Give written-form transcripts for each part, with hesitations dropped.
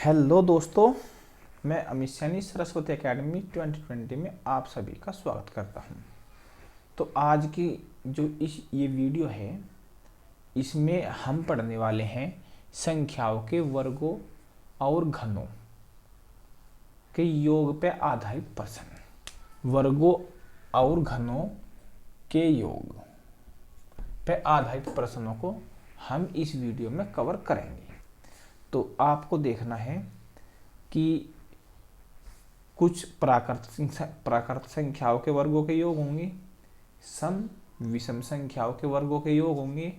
Hello दोस्तों, मैं Amit Saini Saraswati academy 2020 में आप सभी का स्वागत करता हूं। तो आज की जो ये वीडियो है, इसमें हम पढ़ने वाले हैं संख्याओं के वर्गों और घनों के योग पे आधारित प्रश्न। वर्गों और घनों के योग पे आधारित प्रश्नों को हम इस वीडियो में कवर करेंगे। तो आपको देखना है कि कुछ प्राकृत संख्याओं के वर्गों के योग होंगे, सम विषम संख्याओं के वर्गों के योग होंगे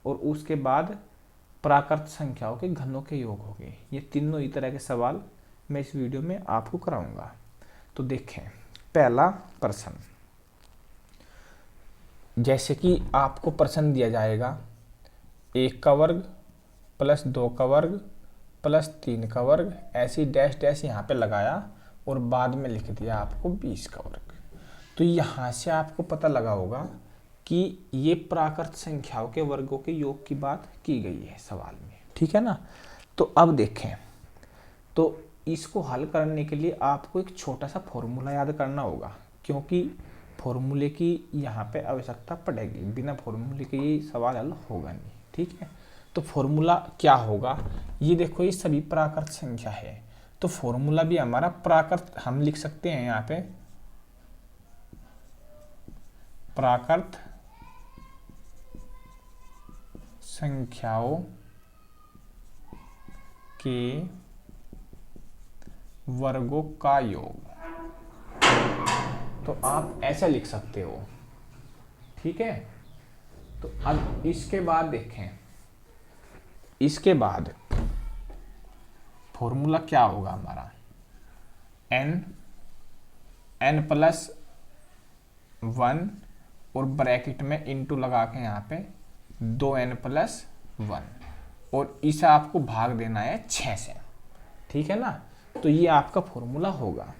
और उसके बाद प्राकृत संख्याओं के घनों के योग होंगे। ये तीनों ही तरह के सवाल मैं इस वीडियो में आपको कराऊंगा। तो देखें, पहला प्रश्न, जैसे कि आपको प्रश्न दिया जाएगा 1 का वर्ग प्लस 2 का वर्ग प्लस 3 का वर्ग, ऐसी डैश डैश यहाँ पे लगाया और बाद में लिख दिया आपको 20 का वर्ग। तो यहाँ से आपको पता लगा होगा कि ये प्राकृत संख्याओं के वर्गों के योग की बात की गई है सवाल में, ठीक है ना। तो अब देखें, तो इसको हल करने के लिए आपको एक छोटा सा फॉर्मूला याद करना होगा, क्योंकि फॉर्मूले की यहाँ पे आवश्यकता पड़ेगी। बिना फॉर्मूले के ये सवाल हल होगा नहीं, ठीक है। तो फॉर्मूला क्या होगा, ये देखो, ये सभी प्राकृत संख्या है, तो फॉर्मूला भी हमारा प्राकृत हम लिख सकते हैं यहाँ पे, प्राकृत संख्याओं के वर्गों का योग। तो आप ऐसा लिख सकते हो, ठीक है। तो अब इसके बाद देखें, इसके बाद फॉर्मूला क्या होगा हमारा, n प्लस 1 और ब्रैकेट में इंटू लगा के यहाँ पे 2n प्लस 1 और इसे आपको भाग देना है 6 से, ठीक है ना। तो ये आपका फॉर्मूला होगा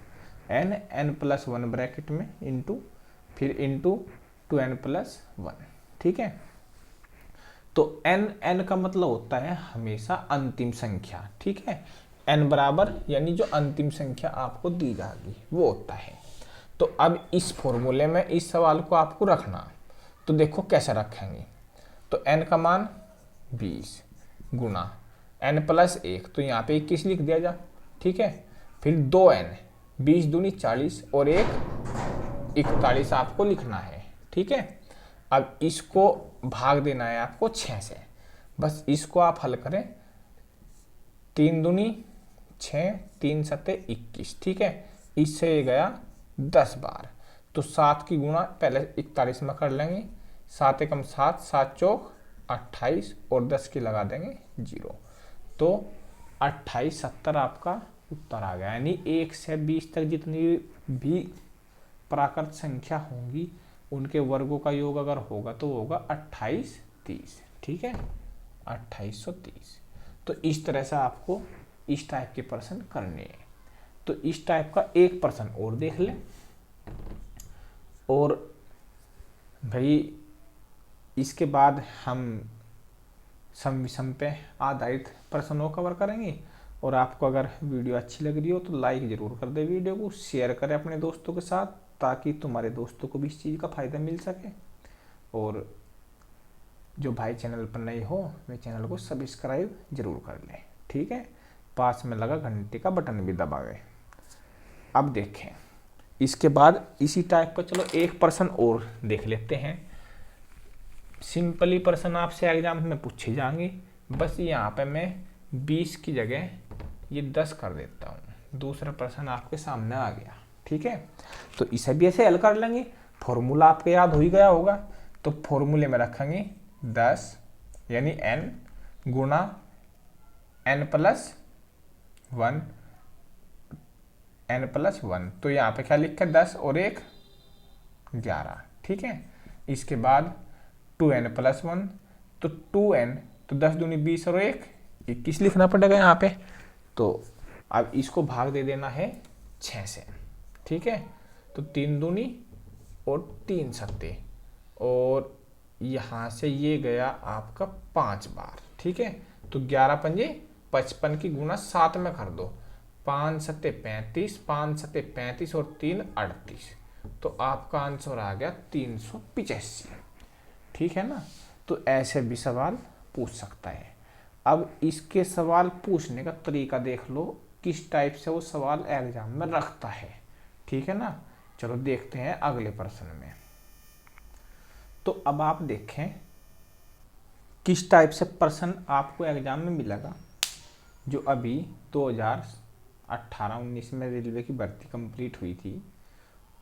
n प्लस 1 ब्रैकेट में इंटू फिर इंटू 2n प्लस 1, ठीक है। तो n का मतलब होता है हमेशा अंतिम संख्या, ठीक है। n बराबर यानी जो अंतिम संख्या आपको दी जाएगी वो होता है। तो अब इस फॉर्मूले में इस सवाल को आपको रखना, तो देखो कैसे रखेंगे। तो n का मान 20 गुना n प्लस 1, तो यहाँ पे 21 लिख दिया जा, ठीक है। फिर 2n, 20 दूनी 40 और 1 41 आपको लिखना है, ठीक है। अब इसको भाग देना है आपको 6 से, बस इसको आप हल करें। 3 दूनी 6, 3 सत्ते 21, ठीक है। इससे ये गया 10 बार, तो 7 की गुणा पहले 41 में कर लेंगे, 7 एकम 7, 7 चौक 28 और 10 की लगा देंगे 0, तो 28 70 आपका उत्तर आ गया। यानी 1 से 20 तक जितनी भी प्राकृत संख्या होंगी उनके वर्गों का योग अगर होगा तो होगा 2830, ठीक है, 2830। तो इस तरह से आपको इस टाइप के प्रश्न करने हैं। तो इस टाइप का एक प्रश्न और देख लें, और भाई इसके बाद हम सम विषम पे आधारित प्रश्नों को कवर करेंगे। और आपको अगर वीडियो अच्छी लग रही हो तो लाइक ज़रूर कर दे, वीडियो को शेयर करें अपने दोस्तों के साथ, ताकि तुम्हारे दोस्तों को भी इस चीज़ का फ़ायदा मिल सके। और जो भाई चैनल पर नए हो वे चैनल को सब्सक्राइब जरूर कर लें, ठीक है। पास में लगा घंटे का बटन भी दबाएं। अब देखें, इसके बाद इसी टाइप का चलो एक प्रश्न और देख लेते हैं। सिंपली प्रश्न आपसे एग्जाम में पूछे जाएंगे, बस यहाँ पे मैं 20 की जगह ये 10 कर देता हूँ। दूसरा प्रश्न आपके सामने आ गया, ठीक है। तो इसे भी ऐसे हल कर लेंगे। फॉर्मूला आपको याद हो ही गया होगा, तो फॉर्मूले में रखेंगे 10 यानी n गुना n प्लस 1, तो यहाँ पे क्या लिखा है 10 और 1 11, ठीक है। इसके बाद 2n प्लस 1, तो 2n, तो 10 दूनी 20 और 1 21 लिखना पड़ेगा यहाँ पे। तो अब इसको भाग दे देना है 6 से, ठीक है। तो 3 दूनी और 3 सत्ते, और यहाँ से ये गया आपका 5 बार, ठीक है। तो 11 पंजे 55 की गुना 7 में कर दो, 5 सत्ते 35, 5 सत्ते 35 और 3 38, तो आपका आंसर आ गया 385। ठीक है ना। तो ऐसे भी सवाल पूछ सकता है। अब इसके सवाल पूछने का तरीका देख लो, किस टाइप से वो सवाल एग्जाम में रखता है। ठीक है ना। चलो देखते हैं अगले प्रश्न में। तो अब आप देखें किस टाइप से प्रश्न आपको एग्जाम में मिलेगा। जो अभी 2018-19 में रेलवे की भर्ती कंप्लीट हुई थी,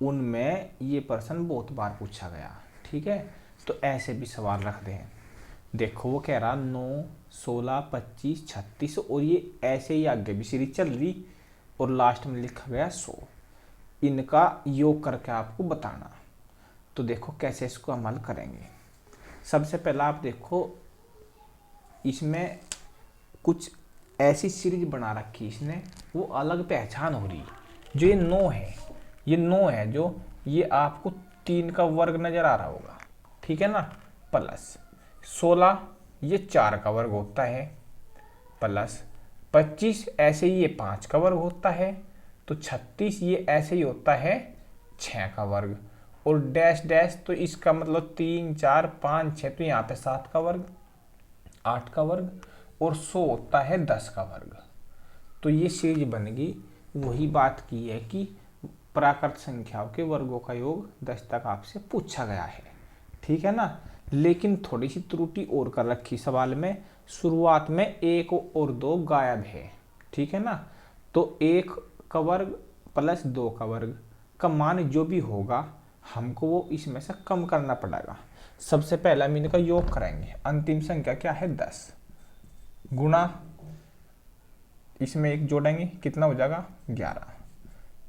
उनमें ये प्रश्न बहुत बार पूछा गया। ठीक है। तो ऐसे भी सवाल रख दें। देखो वो कह रहा 9, 16, 25, 36 और ये ऐसे ही आगे भी सीरीज चल रही और लास्ट में लिखा गया 100। इनका योग करके आपको बताना। तो देखो कैसे इसको अमल करेंगे। सबसे पहला आप देखो इसमें कुछ ऐसी सीरीज बना रखी इसने, वो अलग पहचान हो रही। जो ये 9 है, ये 9 है, जो ये आपको 3 का वर्ग नजर आ रहा होगा। ठीक है ना। प्लस 16 ये 4 का वर्ग होता है, प्लस 25 ऐसे ही ये 5 का वर्ग होता है, तो 36 ये ऐसे ही होता है 6 का वर्ग, और डैश डैश तो इसका मतलब 3, 4, 5, 6, तो यहाँ पे 7 का वर्ग, 8 का वर्ग, और 100 होता है 10 का वर्ग। तो ये सीरीज बनेगी। वही बात की है कि प्राकृत संख्याओं के वर्गों का योग 10 तक आपसे पूछा गया है। ठीक है ना। लेकिन थोड़ी सी त्रुटि और कर रखी सवाल में, शुरुआत में 1 और 2 गायब है। ठीक है ना। तो 1 का वर्ग प्लस 2 का वर्ग का मान जो भी होगा हमको वो इसमें से कम करना पड़ेगा। सबसे पहला हम इनका योग करेंगे। अंतिम संख्या क्या है 10, गुणा इसमें 1 जोड़ेंगे, कितना हो जाएगा 11,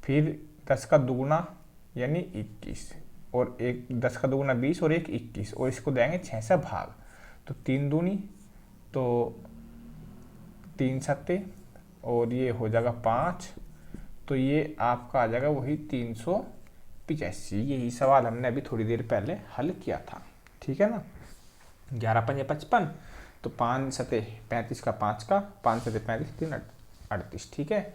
फिर 10 का दुगुना यानी 21, और 10 का दुगुना 20 और 1 21, और इसको देंगे 6 से भाग, तो 3 दूनी तो 3 सत्ते, और ये हो जाएगा 5, तो ये आपका आ जाएगा वही 385। यही सवाल हमने अभी थोड़ी देर पहले हल किया था। ठीक है ना। 11 पंजे 55, तो 5 सत्ते 35 का 5 का, 5 सत्ते 35, 3 38। ठीक है।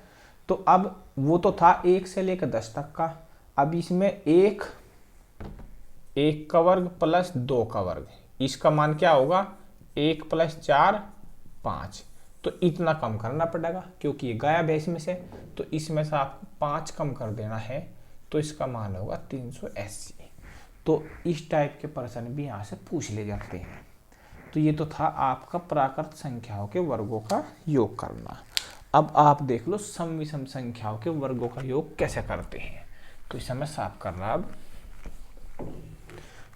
तो अब वो तो था 1 से लेकर 10 तक का। अब इसमें 1 का वर्ग प्लस 2 का वर्ग, इसका मान क्या होगा 1 प्लस 4 5, तो इतना कम करना पड़ेगा क्योंकि ये गायब है इसमें से, तो इसमें से आपको 5 कम कर देना है, तो इसका मान होगा 380। तो इस टाइप के प्रश्न भी यहाँ से पूछ ले जाते हैं। तो ये तो था आपका प्राकृत संख्याओं के वर्गों का योग करना। अब आप देख लो सम विषम संख्याओं के वर्गों का योग कैसे करते हैं। तो इसे मैं साफ कर रहा। अब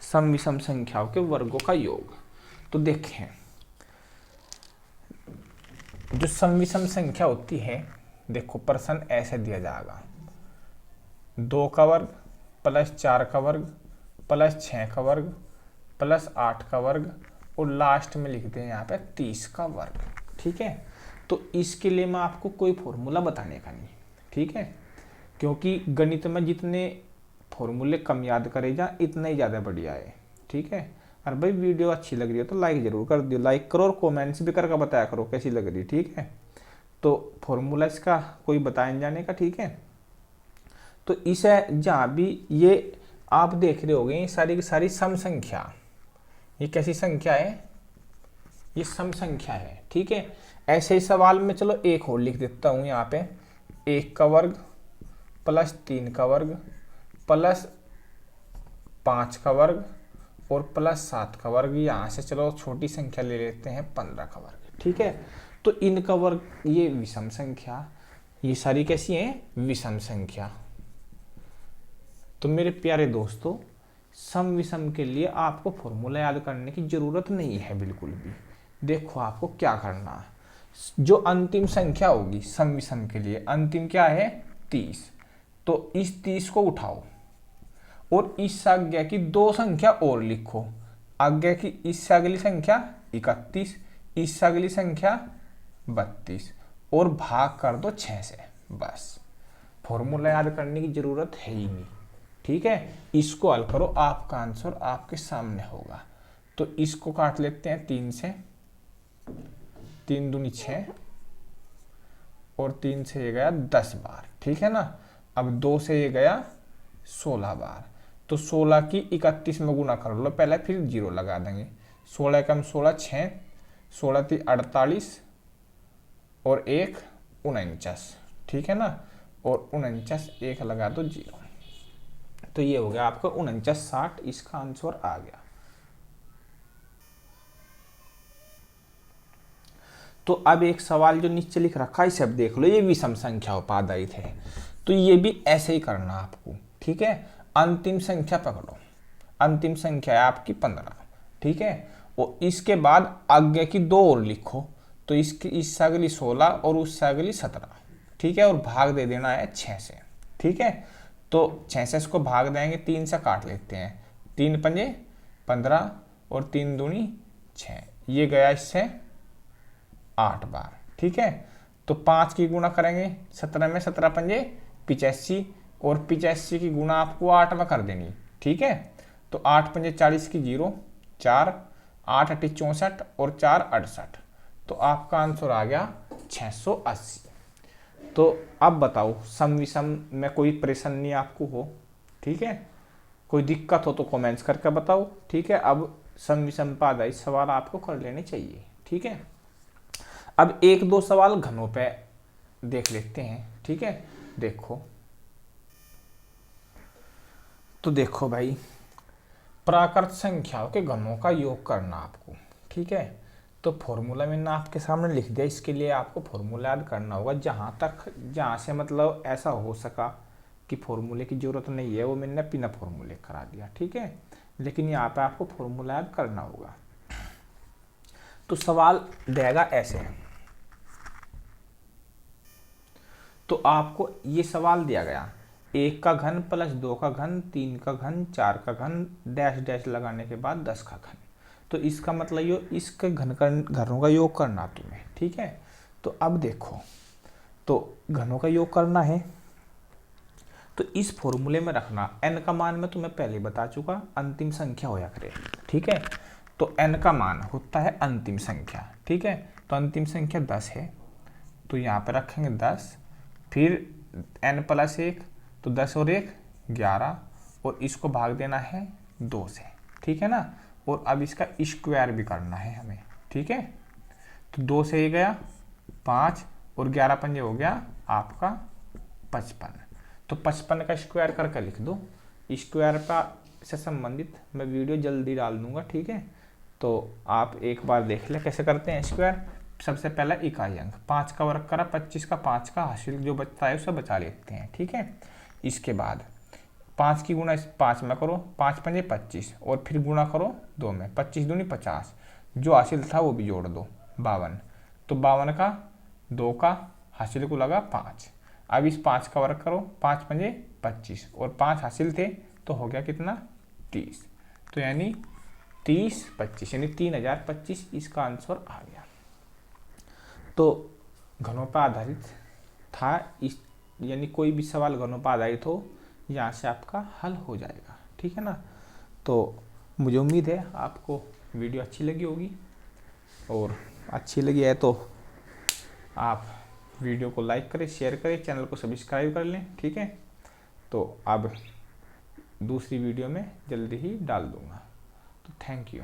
सम विषम संख्याओं के वर्गों का योग, तो देखें जो सम विषम संख्या होती है, देखो प्रश्न ऐसे दिया जाएगा 2 का वर्ग प्लस 4 का वर्ग प्लस 6 का वर्ग प्लस 8 का वर्ग, और लास्ट में लिखते हैं यहाँ पे 30 का वर्ग। ठीक है। तो इसके लिए मैं आपको कोई फॉर्मूला बताने का नहीं। ठीक है। क्योंकि गणित में जितने फॉर्मूले कम याद करे जा इतना ही ज़्यादा बढ़िया है। ठीक है। और भाई वीडियो अच्छी लग रही है तो लाइक जरूर कर दियो, लाइक करो और कमेंट्स भी करके बताया करो कैसी लग रही। ठीक है। तो फॉर्मूला इसका कोई बताए जाने का। ठीक है। तो इसे जहाँ भी ये आप देख रहे होगे सारी की सारी सम संख्या, ये कैसी संख्या है, ये सम संख्या है। ठीक है। ऐसे ही सवाल में चलो एक और लिख देता हूँ यहाँ पे, 1 का वर्ग प्लस 3 का वर्ग प्लस 5 का वर्ग और प्लस 7 का वर्ग। यहाँ से चलो छोटी संख्या ले लेते हैं 15 का वर्ग। ठीक है। तो इनका वर्ग, ये विषम संख्या, ये सारी कैसी है विषम संख्या। तो मेरे प्यारे दोस्तों, सम विषम के लिए आपको फॉर्मूला याद करने की जरूरत नहीं है बिल्कुल भी। देखो आपको क्या करना है, जो अंतिम संख्या होगी सम विषम के लिए, अंतिम क्या है 30, तो इस 30 को उठाओ और इस आज्ञा की 2 संख्या और लिखो। आज्ञा की इससे अगली संख्या 31, इससे अगली संख्या 32, और भाग कर दो 6 से। बस, फॉर्मूला याद करने की जरूरत है ही नहीं। ठीक है। इसको हल करो, आपका आंसर आपके सामने होगा। तो इसको काट लेते हैं 3 से, 3 दूनी 6, और 3 से ये गया 10 बार, ठीक है ना। अब 2 से ये गया 16 बार, तो 16 की 31 में गुना कर लो पहले, फिर 0 लगा देंगे। 16 कम 16 6, 16 थी 48 और 1 49, ठीक है ना। और 49 1 लगा दो 0, तो ये हो गया आपका 49 60, इसका आंसर आ गया। तो अब एक सवाल जो नीचे लिख रखा है इसे अब देख लो, ये विषम संख्या उपादायित है, तो ये भी ऐसे ही करना आपको, ठीक है। अंतिम संख्या पकड़ो, अंतिम संख्या है आपकी 15, ठीक है। और इसके बाद आगे की 2 और लिखो, तो इससे अगली 16 और उससे अगली 17, ठीक है। और भाग दे देना है 6 से, ठीक है। तो 6 से इसको भाग देंगे, 3 से काट लेते हैं, 3 पंजे 15 और 3 दूनी 6, ये गया इससे 8 बार, ठीक है। तो 5 की गुणा करेंगे 17 में, 17 पंजे 85 और 85 की गुणा आपको 8 में कर देनी, ठीक है। तो 8 पंजे 40 की 0, 4 8 अट्ठी 64 और 4 68, तो आपका आंसर आ गया 680। तो अब बताओ सम विषम में कोई परेशानी आपको हो, ठीक है, कोई दिक्कत हो तो कमेंट्स करके बताओ, ठीक है। अब सम विषम पर आधारित सवाल आपको कर लेने चाहिए, ठीक है। अब 1-2 सवाल घनों पे देख लेते हैं, ठीक है। देखो तो देखो भाई, प्राकृत संख्याओं के घनों का योग करना आपको, ठीक है। तो फॉर्मूला मैंने आपके सामने लिख दिया, इसके लिए आपको फॉर्मूला याद करना होगा। जहाँ से मतलब ऐसा हो सका कि फॉर्मूले की जरूरत नहीं है, वो मैंने बिना फॉर्मूले करा दिया, ठीक है। लेकिन यहाँ पे आपको फॉर्मूला याद करना होगा। तो सवाल देगा ऐसे, तो आपको ये सवाल दिया गया 1 का घन प्लस 2 का घन, 3 का घन, 4 का घन, डैश डैश लगाने के बाद 10 का घन। तो इसका मतलब ये इसके घनों का योग करना तुम्हें, ठीक है। तो अब देखो, तो घनों का योग करना है, तो इस फॉर्मूले में रखना n का मान मैं तुम्हें पहले बता चुका, अंतिम संख्या होया करे, ठीक है। तो n का मान होता है अंतिम संख्या, ठीक है। तो अंतिम संख्या 10 है, तो यहाँ पे रखेंगे 10, फिर n प्लस 1, तो 10 और 1 11, और इसको भाग देना है 2 से, ठीक है ना। और अब इसका स्क्वायर भी करना है हमें, ठीक है। तो 2 से ये गया 5 और 11 पंजे हो गया आपका 55, तो 55 का स्क्वायर करके लिख दो। स्क्वायर का से संबंधित मैं वीडियो जल्दी डाल दूंगा, ठीक है। तो आप एक बार देख ले कैसे करते हैं स्क्वायर। सबसे पहला इकाई अंक, 5 का वर्ग करा 25 का, 5 का हासिल जो बचता है उसे बचा लेते हैं, ठीक है। इसके बाद 5 की गुणा 5 में करो, 5 पंजे 25 और फिर गुणा करो 2 में, 25 दूनी 50, जो हासिल था वो भी जोड़ दो 52, तो 52 का 2 का हासिल को लगा 5। अब इस 5 का वर्ग करो, 5 पंजे 25 और 5 हासिल थे, तो हो गया कितना 30, तो यानी 30 25 यानी 3025, इसका आंसर आ गया। तो घनों पर आधारित था इस, यानी कोई भी सवाल घनों पर आधारित हो यहाँ से आपका हल हो जाएगा, ठीक है ना। तो मुझे उम्मीद है आपको वीडियो अच्छी लगी होगी, और अच्छी लगी है तो आप वीडियो को लाइक करें, शेयर करें, चैनल को सब्सक्राइब कर लें, ठीक है। तो अब दूसरी वीडियो में जल्दी ही डाल दूँगा, तो थैंक यू।